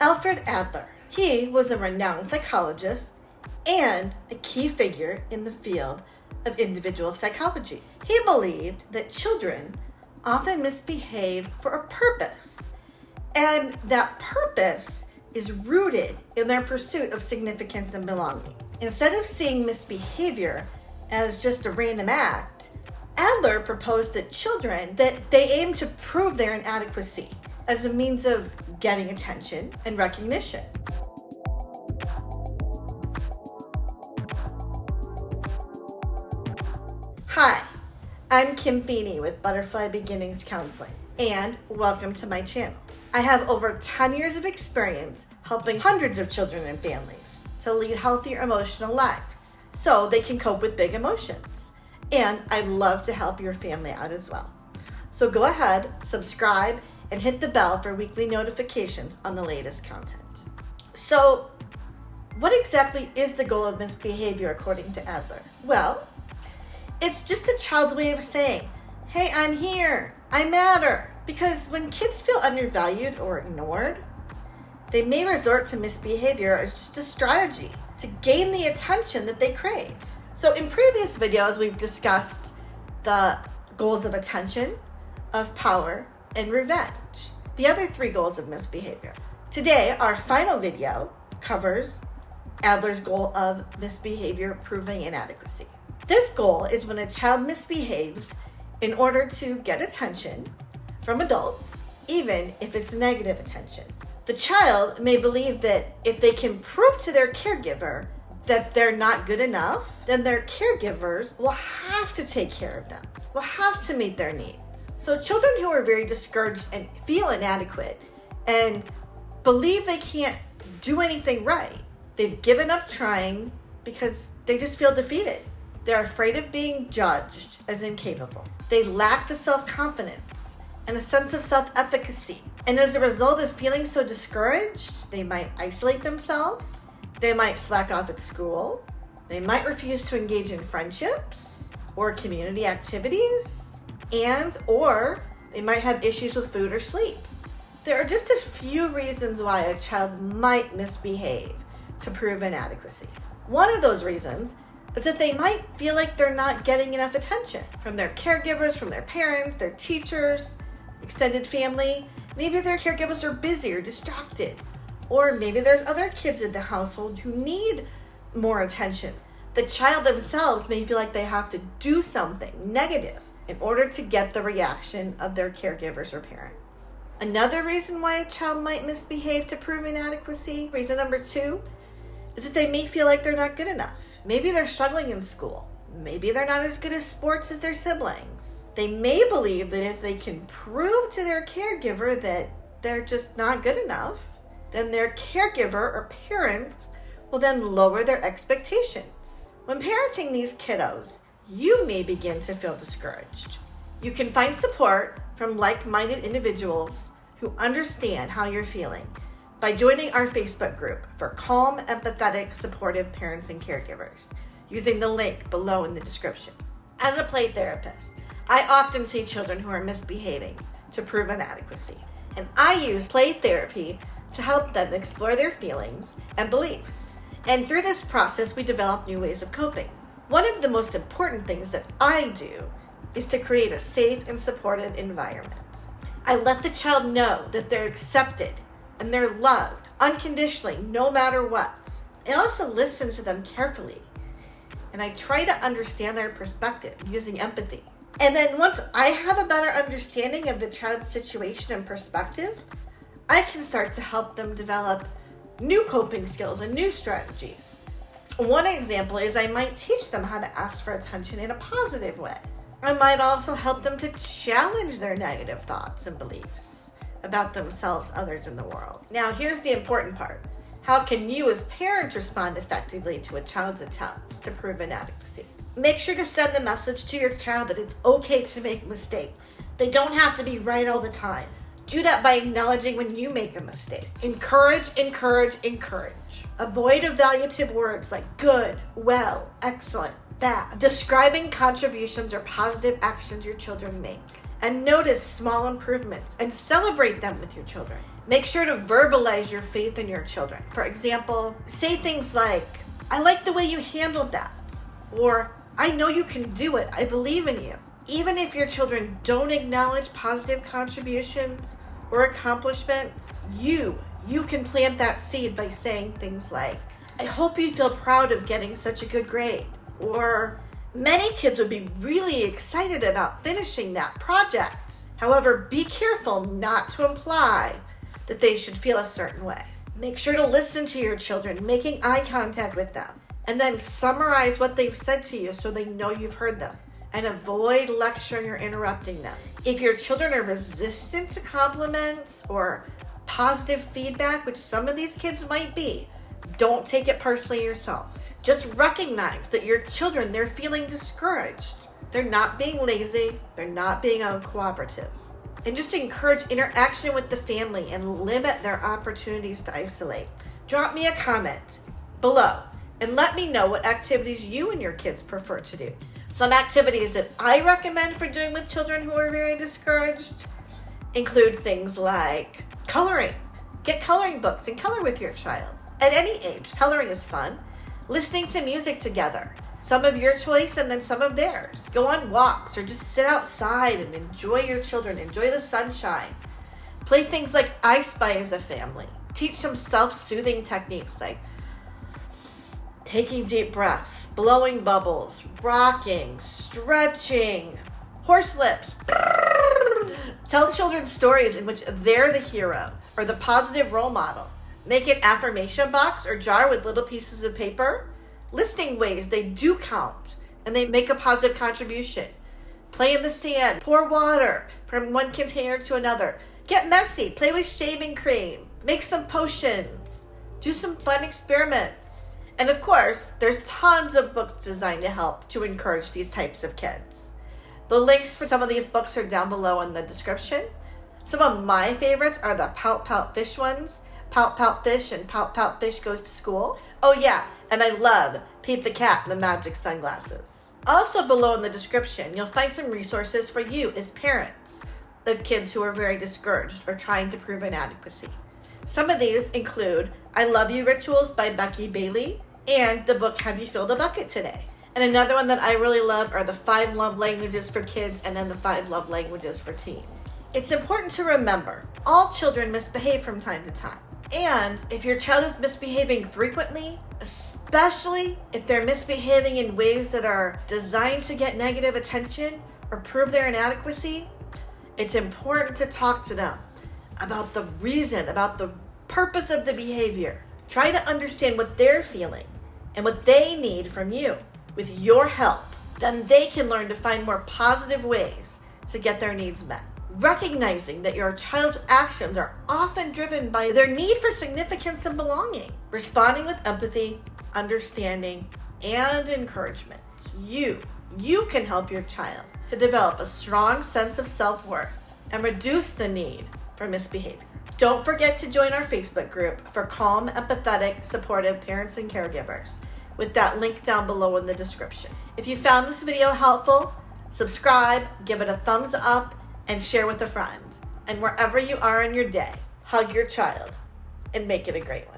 Alfred Adler. He was a renowned psychologist and a key figure in the field of individual psychology. He believed that children often misbehave for a purpose, and that purpose is rooted in their pursuit of significance and belonging. Instead of seeing misbehavior as just a random act, Adler proposed that children that they aim to prove their inadequacy as a means of getting attention and recognition. Hi, I'm Kim Feeney with Butterfly Beginnings Counseling, and welcome to my channel. I have over 10 years of experience helping hundreds of children and families to lead healthier emotional lives so they can cope with big emotions. And I'd love to help your family out as well. So go ahead, subscribe, and hit the bell for weekly notifications on the latest content. So, what exactly is the goal of misbehavior according to Adler? Well, it's just a child's way of saying, hey, I'm here, I matter. Because when kids feel undervalued or ignored, they may resort to misbehavior as just a strategy to gain the attention that they crave. So in previous videos, we've discussed the goals of attention, of power, and revenge, the other three goals of misbehavior. Today, our final video covers Adler's goal of misbehavior proving inadequacy. This goal is when a child misbehaves in order to get attention from adults, even if it's negative attention. The child may believe that if they can prove to their caregiver that they're not good enough, then their caregivers will have to take care of them, will have to meet their needs. So children who are very discouraged and feel inadequate and believe they can't do anything right, they've given up trying because they just feel defeated. They're afraid of being judged as incapable. They lack the self-confidence and a sense of self-efficacy. And as a result of feeling so discouraged, they might isolate themselves. They might slack off at school. They might refuse to engage in friendships or community activities. Or they might have issues with food or sleep. There are just a few reasons why a child might misbehave to prove inadequacy. One of those reasons is that they might feel like they're not getting enough attention from their caregivers, from their parents, their teachers, extended family. Maybe their caregivers are busy or distracted. Or maybe there's other kids in the household who need more attention. The child themselves may feel like they have to do something negative in order to get the reaction of their caregivers or parents. Another reason why a child might misbehave to prove inadequacy, reason number 2, is that they may feel like they're not good enough. Maybe they're struggling in school. Maybe they're not as good at sports as their siblings. They may believe that if they can prove to their caregiver that they're just not good enough, then their caregiver or parent will then lower their expectations. When parenting these kiddos, you may begin to feel discouraged. You can find support from like-minded individuals who understand how you're feeling by joining our Facebook group for calm, empathetic, supportive parents and caregivers using the link below in the description. As a play therapist, I often see children who are misbehaving to prove inadequacy, and I use play therapy to help them explore their feelings and beliefs. And through this process, we develop new ways of coping. One of the most important things that I do is to create a safe and supportive environment. I let the child know that they're accepted and they're loved unconditionally, no matter what. I also listen to them carefully, and I try to understand their perspective using empathy. And then once I have a better understanding of the child's situation and perspective, I can start to help them develop new coping skills and new strategies. One example is I might teach them how to ask for attention in a positive way. I might also help them to challenge their negative thoughts and beliefs about themselves, others, and the world. Now, here's the important part. How can you as parents respond effectively to a child's attempts to prove inadequacy? Make sure to send the message to your child that it's okay to make mistakes. They don't have to be right all the time. Do that by acknowledging when you make a mistake. Encourage, encourage, encourage. Avoid evaluative words like good, well, excellent, bad. Describing contributions or positive actions your children make. And notice small improvements and celebrate them with your children. Make sure to verbalize your faith in your children. For example, say things like, "I like the way you handled that," or "I know you can do it. I believe in you." Even if your children don't acknowledge positive contributions or accomplishments, you can plant that seed by saying things like, "I hope you feel proud of getting such a good grade," or "Many kids would be really excited about finishing that project. However, be careful not to imply that they should feel a certain way." Make sure to listen to your children, making eye contact with them, and then summarize what they've said to you so they know you've heard them. And avoid lecturing or interrupting them. If your children are resistant to compliments or positive feedback, which some of these kids might be, don't take it personally yourself. Just recognize that your children, they're feeling discouraged. They're not being lazy. They're not being uncooperative. And just encourage interaction with the family and limit their opportunities to isolate. Drop me a comment below and let me know what activities you and your kids prefer to do. Some activities that I recommend for doing with children who are very discouraged include things like coloring. Get coloring books and color with your child. At any age, coloring is fun. Listening to music together, some of your choice and then some of theirs. Go on walks or just sit outside and enjoy your children. Enjoy the sunshine. Play things like I Spy as a family. Teach some self-soothing techniques like taking deep breaths, blowing bubbles, rocking, stretching, horse lips. Tell children stories in which they're the hero or the positive role model. Make an affirmation box or jar with little pieces of paper, listing ways they do count and they make a positive contribution. Play in the sand, pour water from one container to another. Get messy, play with shaving cream, make some potions, do some fun experiments. And of course, there's tons of books designed to help to encourage these types of kids. The links for some of these books are down below in the description. Some of my favorites are the Pout Pout Fish ones, Pout Pout Fish and Pout Pout Fish Goes to School. Oh yeah, and I love Peep the Cat and the Magic Sunglasses. Also below in the description, you'll find some resources for you as parents of kids who are very discouraged or trying to prove inadequacy. Some of these include I Love You Rituals by Becky Bailey and the book Have You Filled a Bucket Today? And another one that I really love are the 5 love languages for kids and then the 5 love languages for teens. It's important to remember, all children misbehave from time to time. And if your child is misbehaving frequently, especially if they're misbehaving in ways that are designed to get negative attention or prove their inadequacy, it's important to talk to them about the reason, about the purpose of the behavior. Try to understand what they're feeling and what they need from you. With your help, then they can learn to find more positive ways to get their needs met. Recognizing that your child's actions are often driven by their need for significance and belonging. Responding with empathy, understanding, and encouragement. You can help your child to develop a strong sense of self-worth and reduce the need for misbehavior. Don't forget to join our Facebook group for calm, empathetic, supportive parents and caregivers with that link down below in the description. If you found this video helpful, subscribe, give it a thumbs up, and share with a friend. And wherever you are in your day, hug your child and make it a great one.